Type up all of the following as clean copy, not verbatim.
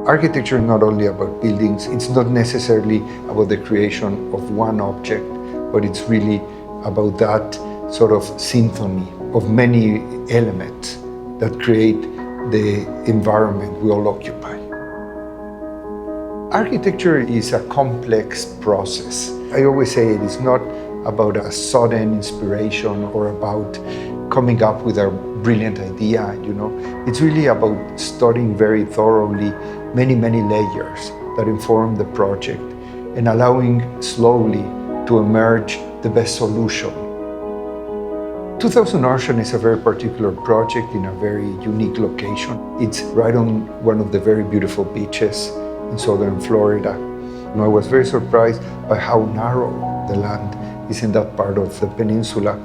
Architecture is not only about buildings, it's not necessarily about the creation of one object, but it's really about that sort of symphony of many elements that create the environment we all occupy. Architecture is a complex process. I always say it is not about a sudden inspiration or about coming up with a brilliant idea, It's really about studying very thoroughly many layers that inform the project and allowing slowly to emerge the best solution. 2000 Ocean is a very particular project in a very unique location. It's right on one of the very beautiful beaches in southern Florida. I was very surprised by how narrow the land is in that part of the peninsula,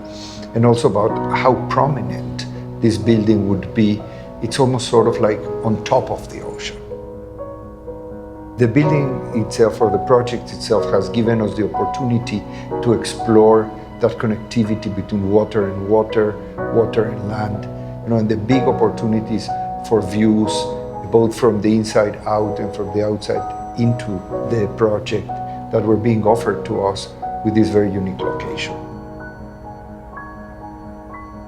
and also about how prominent this building would be. It's almost sort of like on top of the ocean. The building itself, or the project itself, has given us the opportunity to explore that connectivity between water and water, water and land, and the big opportunities for views, both from the inside out and from the outside into the project that were being offered to us with this very unique location.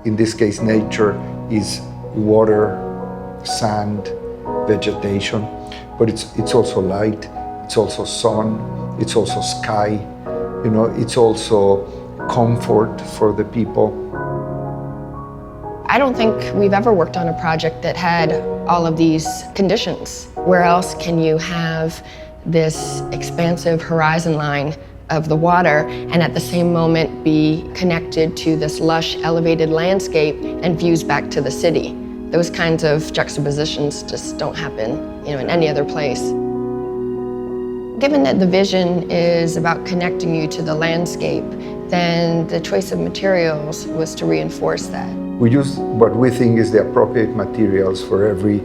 In this case, nature is water, sand, vegetation, but it's also light, it's also sun, it's also sky, it's also comfort for the people. I don't think we've ever worked on a project that had all of these conditions. Where else can you have this expansive horizon line of the water and at the same moment be connected to this lush, elevated landscape and views back to the city? Those kinds of juxtapositions just don't happen, in any other place. Given that the vision is about connecting you to the landscape, then the choice of materials was to reinforce that. We use what we think is the appropriate materials for every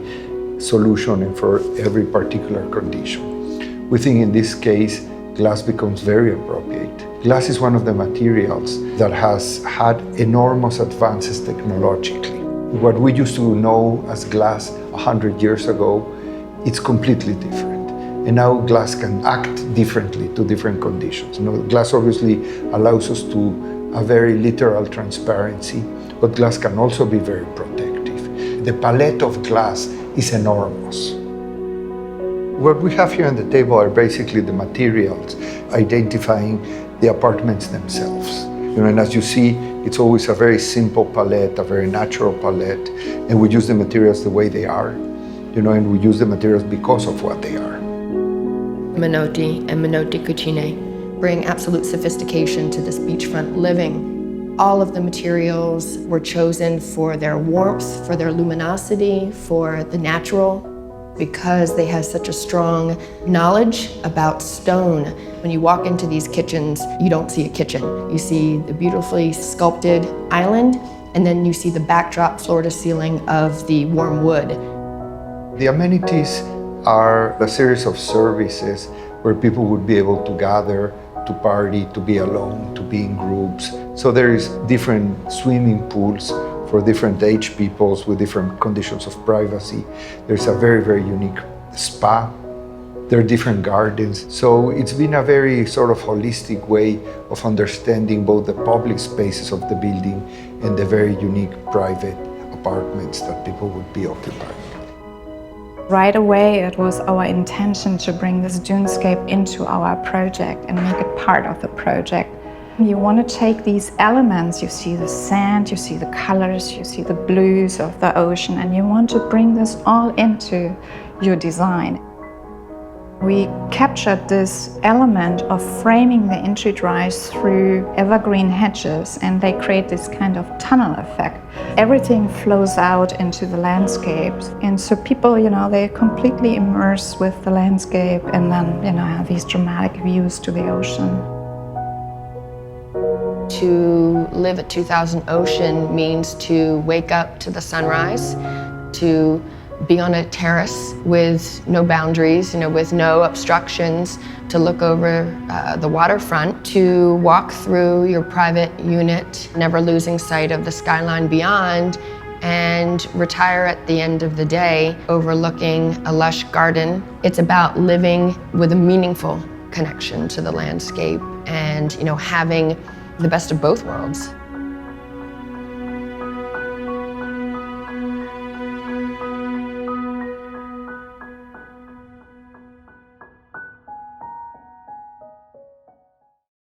solution and for every particular condition. We think in this case, glass becomes very appropriate. Glass is one of the materials that has had enormous advances technologically. What we used to know as glass 100 years ago, it's completely different. And now glass can act differently to different conditions. Glass obviously allows us to a very literal transparency, but glass can also be very protective. The palette of glass is enormous. What we have here on the table are basically the materials identifying the apartments themselves. And as you see, it's always a very simple palette, a very natural palette, and we use the materials the way they are, and we use the materials because of what they are. Menotti and Menotti Cucine bring absolute sophistication to this beachfront living. All of the materials were chosen for their warmth, for their luminosity, for the natural, because they have such a strong knowledge about stone. When you walk into these kitchens, you don't see a kitchen. You see the beautifully sculpted island, and then you see the backdrop floor to ceiling of the warm wood. The amenities are a series of services where people would be able to gather, to party, to be alone, to be in groups. So there is different swimming pools for different age peoples with different conditions of privacy. There's a very unique spa. There are different gardens. So it's been a very sort of holistic way of understanding both the public spaces of the building and the very unique private apartments that people would be occupying. Right away, it was our intention to bring this dunescape into our project and make it part of the project. You want to take these elements, you see the sand, you see the colors, you see the blues of the ocean, and you want to bring this all into your design. We captured this element of framing the entry drives through evergreen hedges, and they create this kind of tunnel effect. Everything flows out into the landscape, and so people, they completely immerse with the landscape and then, have these dramatic views to the ocean. To live at 2000 Ocean means to wake up to the sunrise, to be on a terrace with no boundaries, with no obstructions, to look over the waterfront, to walk through your private unit, never losing sight of the skyline beyond, and retire at the end of the day overlooking a lush garden. It's about living with a meaningful connection to the landscape and, having the best of both worlds.